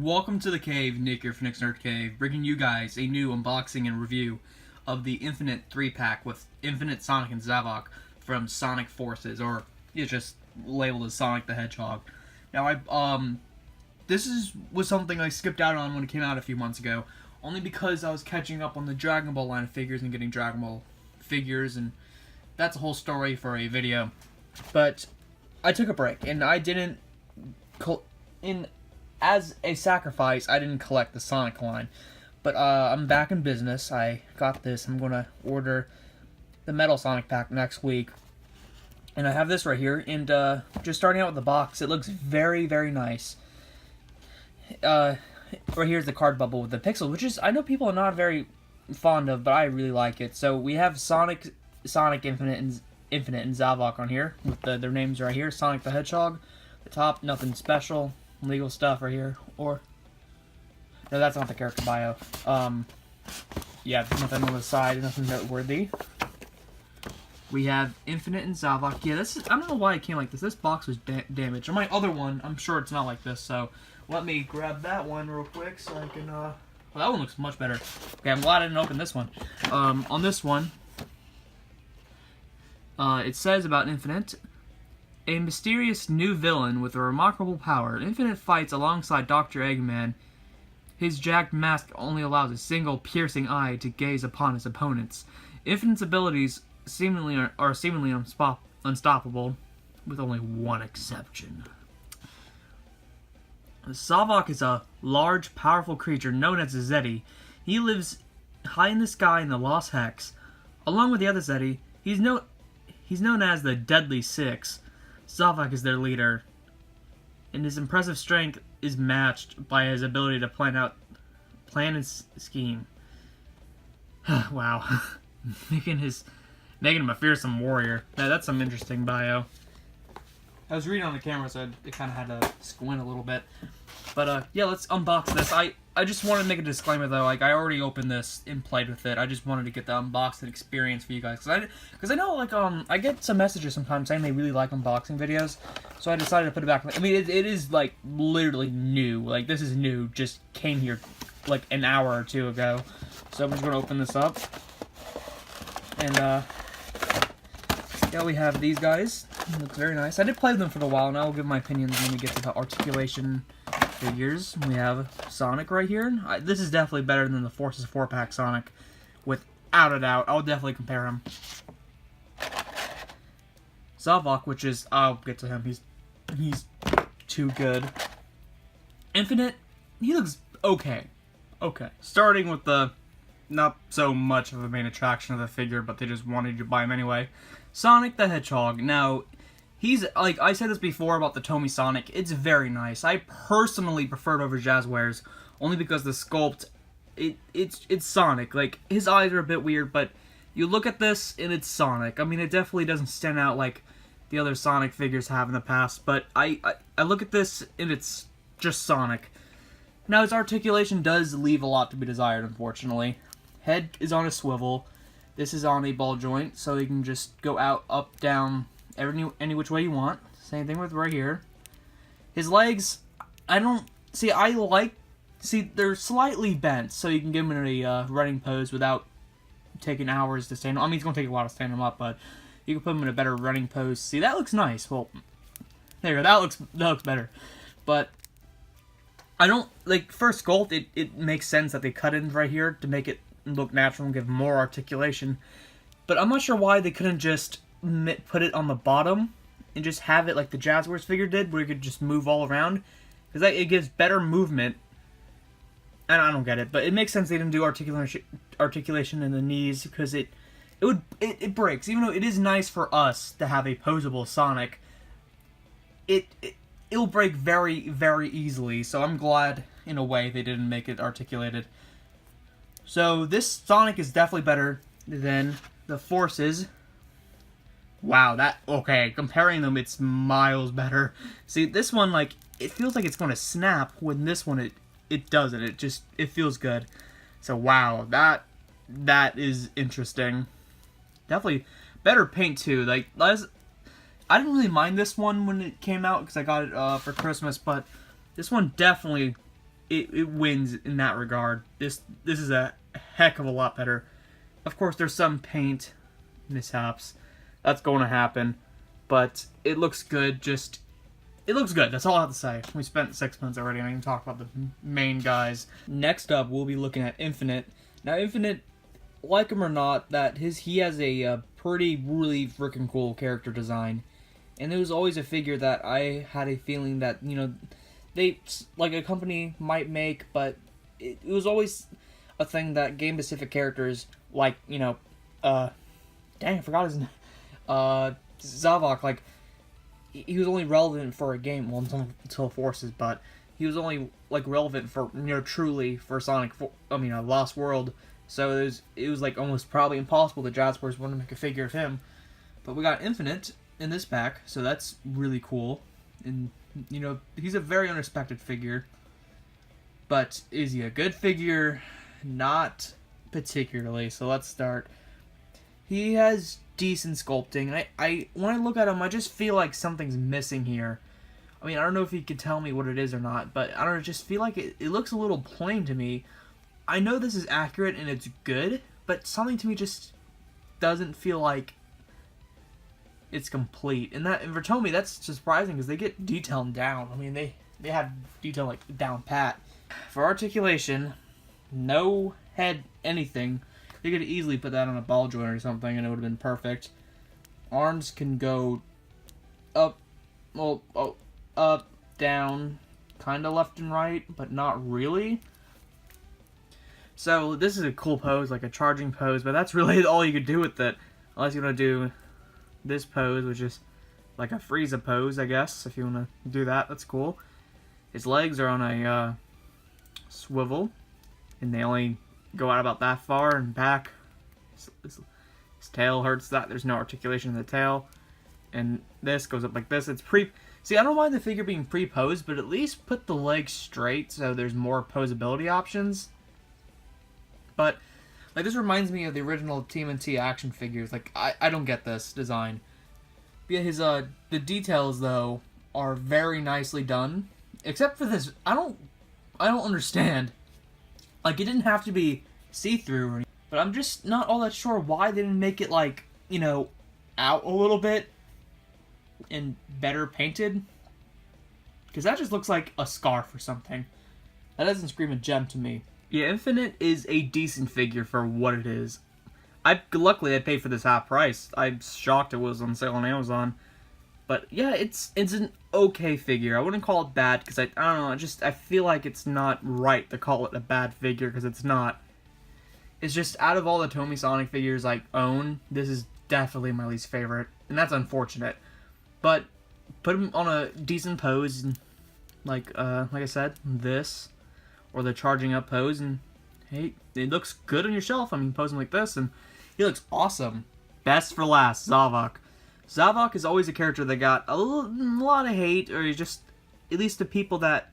Welcome to the cave, Nick here from Nick's Nerd Cave, bringing you guys a new unboxing and review of the Infinite 3-pack with Infinite Sonic and Zavok from Sonic Forces, or it's just labeled as Sonic the Hedgehog. Now, was something I skipped out on when it came out a few months ago, only because I was catching up on the Dragon Ball line of figures and getting Dragon Ball figures, and that's a whole story for a video. But I took a break, and I didn't... As a sacrifice, I didn't collect the Sonic line. But I'm back in business. I got this. I'm going to order the Metal Sonic pack next week. And I have this right here. And just starting out with the box, it looks very, very nice. Right here's the card bubble with the pixel, which is, I know people are not very fond of, but I really like it. So we have Sonic Infinite, and Zavok on here, with their names right here. Sonic the Hedgehog. The top, nothing special. Legal stuff right here, or no, that's not the character bio. Yeah, there's nothing on the side, nothing noteworthy. We have Infinite and Zavok. Yeah, this is, I don't know why it came like this. This box was damaged. On my other one, I'm sure it's not like this. So let me grab that one real quick so I can. Well, that one looks much better. Okay, I'm glad I didn't open this one. On this one, it says about Infinite. A mysterious new villain with a remarkable power. Infinite fights alongside Dr. Eggman. His jagged mask only allows a single piercing eye to gaze upon his opponents. Infinite's abilities are seemingly unstoppable, with only one exception. Zavok is a large, powerful creature known as a Zeti. He lives high in the sky in the Lost Hex. Along with the other Zeti, he's known as the Deadly Six. Zavok is their leader, and his impressive strength is matched by his ability to plan and scheme. Wow. making him a fearsome warrior. Now, that's some interesting bio. I was reading on the camera, so it kind of had to squint a little bit. But, yeah, let's unbox this. I just wanted to make a disclaimer, though. Like, I already opened this and played with it. I just wanted to get the unboxing experience for you guys. Because I know, like, I get some messages sometimes saying they really like unboxing videos. So I decided to put it back. I mean, it is, like, literally new. Like, this is new. Just came here, like, an hour or two ago. So I'm just going to open this up. And, yeah, we have these guys. It looks very nice. I did play with them for a while, and I'll give my opinions when we get to the articulation figures. We have Sonic right here. This is definitely better than the Forces 4-pack Sonic, without a doubt. I'll definitely compare him. Zavok, which is, I'll get to him. He's too good. Infinite, he looks okay. Okay. Starting with the not so much of a main attraction of the figure, but they just wanted you to buy him anyway. Sonic the Hedgehog. Now, he's, like, I said this before about the TOMY Sonic, it's very nice. I personally prefer it over Jazzwares, only because the sculpt, it's Sonic. Like, his eyes are a bit weird, but you look at this, and it's Sonic. I mean, it definitely doesn't stand out like the other Sonic figures have in the past, but I look at this, and it's just Sonic. Now, his articulation does leave a lot to be desired, unfortunately. Head is on a swivel. This is on a ball joint, so you can just go out, up, down, any which way you want. Same thing with right here. His legs, they're slightly bent, so you can get him in a running pose without taking hours to stand up. I mean, it's going to take a while to stand him up, but you can put him in a better running pose. See, that looks nice. Well, there you go. That looks better. But I don't, like, for sculpt, it makes sense that they cut in right here to make it look natural and give more articulation. But I'm not sure why they couldn't just put it on the bottom and just have it like the Jazzwares figure did, where you could just move all around, because it gives better movement. And I don't get it, but it makes sense they didn't do articulation in the knees, because it breaks. Even though it is nice for us to have a posable Sonic, it'll break very, very easily. So I'm glad in a way they didn't make it articulated. So this Sonic is definitely better than the Forces. Wow, okay, comparing them, it's miles better. See, this one, like, it feels like it's going to snap, when this one, it doesn't. It feels good. So, wow, that is interesting. Definitely better paint, too. Like, I didn't really mind this one when it came out, because I got it for Christmas, but this one definitely it wins in that regard. This is a heck of a lot better. Of course, there's some paint mishaps. That's going to happen. But it looks good. It looks good. That's all I have to say. We spent 6 months already. I didn't even talk about the main guys. Next up, we'll be looking at Infinite. Now, Infinite, like him or not, he has a pretty, really freaking cool character design. And it was always a figure that I had a feeling that, they, like a company might make, but it was always a thing that game-specific characters, like, dang, I forgot his name, Zavok, like, he was only relevant for a game, well, until Forces, but he was only, like, relevant for, truly for Lost World, so it was, like, almost probably impossible that Jaspers wanted to make a figure of him, but we got Infinite in this pack, so that's really cool, and, he's a very unexpected figure, but is he a good figure? Not particularly, so let's start. He has decent sculpting. When I look at him, I just feel like something's missing here. I mean, I don't know if he could tell me what it is or not, but I don't know, just feel like it looks a little plain to me. I know this is accurate and it's good, but something to me just doesn't feel like it's complete. And for TOMY, that's surprising because they get detail down. I mean, they have detail like down pat. For articulation, no head anything. They could easily put that on a ball joint or something and it would have been perfect. Arms can go up, up, down, kind of left and right, but not really. So this is a cool pose, like a charging pose, but that's really all you could do with it. Unless you want to do this pose, which is like a Frieza pose, I guess. If you want to do that, that's cool. His legs are on a swivel, and they only go out about that far and back. His tail hurts that. There's no articulation in the tail. And this goes up like this. It's See, I don't mind the figure being pre-posed, but at least put the legs straight so there's more posability options. But, like, this reminds me of the original TMNT action figures. Like, I don't get this design. But yeah, the details, though, are very nicely done. Except for this, I don't understand. Like, it didn't have to be see-through or anything, but I'm just not all that sure why they didn't make it, like, out a little bit and better painted. Because that just looks like a scarf or something. That doesn't scream a gem to me. Yeah, Infinite is a decent figure for what it is. Luckily, I paid for this half price. I'm shocked it was on sale on Amazon. But yeah, it's an okay figure. I wouldn't call it bad because I don't know. I feel like it's not right to call it a bad figure because it's not. It's just out of all the TOMY Sonic figures I own, this is definitely my least favorite, and that's unfortunate. But put him on a decent pose, and like I said, this or the charging up pose, and hey, it looks good on your shelf. I mean, pose him like this, and he looks awesome. Best for last, Zavok. Zavok is always a character that got a lot of hate, or just, at least the people that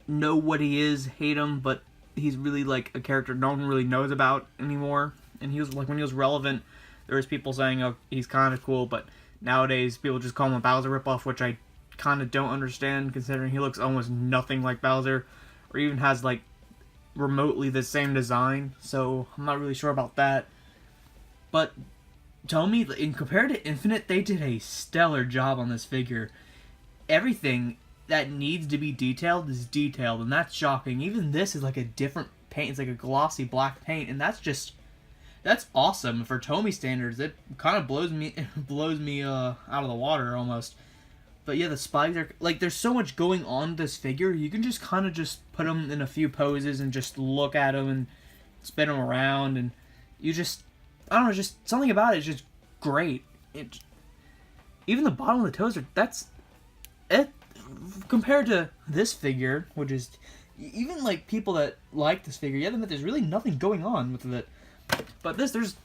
know what he is hate him, but he's really like a character no one really knows about anymore. And he was like, when he was relevant, there was people saying, oh, he's kind of cool, but nowadays people just call him a Bowser ripoff, which I kind of don't understand, considering he looks almost nothing like Bowser, or even has like remotely the same design, so I'm not really sure about that. But TOMY, in compared to Infinite, they did a stellar job on this figure. Everything that needs to be detailed is detailed, and that's shocking. Even this is like a different paint. It's like a glossy black paint, and that's awesome for TOMY standards. It kind of blows me out of the water almost. But yeah, the spikes are like, there's so much going on with this figure. You can just kind of just put him in a few poses and just look at him and spin him around, and you just, I don't know, just something about it is just great. Even the bottom of the toes that's it compared to this figure, which is, even like people that like this figure, you have to admit there's really nothing going on with it. But there's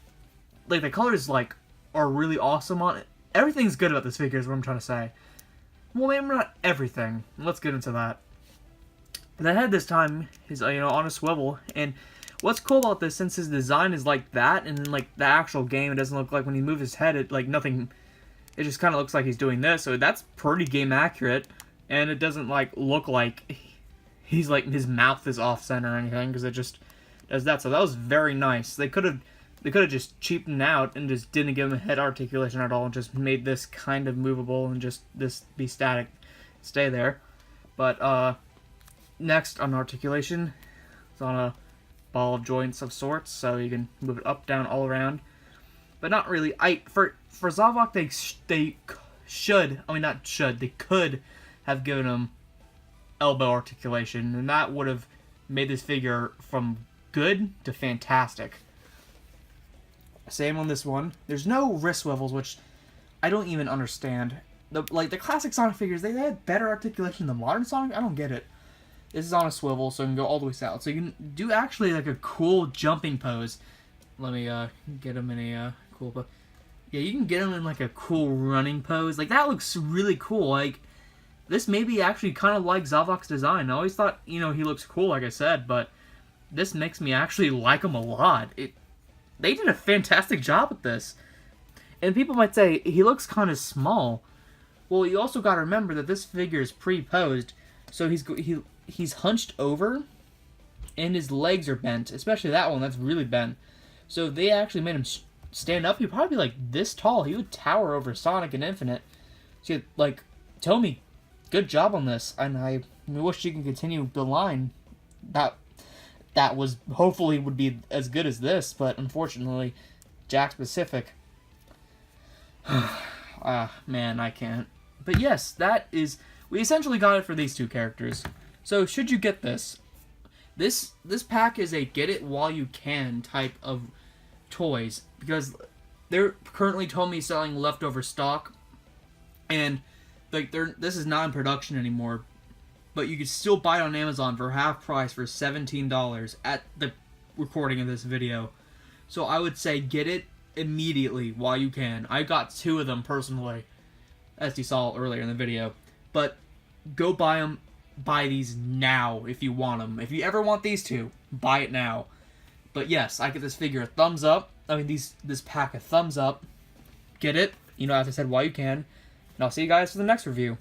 like, the colors like are really awesome on it. Everything's good about this figure is what I'm trying to say. Well, maybe not everything. Let's get into that. The head this time is on a swivel, and what's cool about this, since his design is like that, and like the actual game, it doesn't look like when he moves his head, it just kind of looks like he's doing this, so that's pretty game accurate, and it doesn't like look like he's like his mouth is off center or anything, because it just does that. So that was very nice. They could have just cheapened out and just didn't give him head articulation at all, and just made this kind of movable and just this be static, stay there. But next on articulation, it's on a ball of joints of sorts, so you can move it up, down, all around. But not really. For Zavok, they could have given him elbow articulation, and that would have made this figure from good to fantastic. Same on this one. There's no wrist swivels, which I don't even understand. The classic Sonic figures, they had better articulation than the modern Sonic. I don't get it. This is on a swivel, so you can go all the way south. So you can do actually like a cool jumping pose. Let me get him in a cool pose. Yeah, you can get him in like a cool running pose. Like, that looks really cool. Like, this may be actually kind of like Zavok's design. I always thought, he looks cool, like I said, but this makes me actually like him a lot. They did a fantastic job with this. And people might say, he looks kind of small. Well, you also got to remember that this figure is pre-posed, so he's hunched over, and his legs are bent, especially that one, that's really bent. So they actually made him stand up. He'd probably be like this tall. He would tower over Sonic and Infinite. So, like, TOMY, good job on this, and I wish you can continue the line. That was, hopefully, would be as good as this, but unfortunately, Jack Specific. Man, I can't. But yes, we essentially got it for these two characters. So, should you get this? This pack is a get it while you can type of toys, because they're currently TOMY selling leftover stock, and this is not in production anymore, but you can still buy it on Amazon for half price for $17 at the recording of this video. So I would say get it immediately while you can. I got 2 of them personally, as you saw earlier in the video. But go buy them. Buy these now if you want them. If you ever want these two, buy it now. But yes, I give this figure a thumbs up. I mean, this pack a thumbs up. Get it, as I said, while you can. And I'll see you guys for the next review.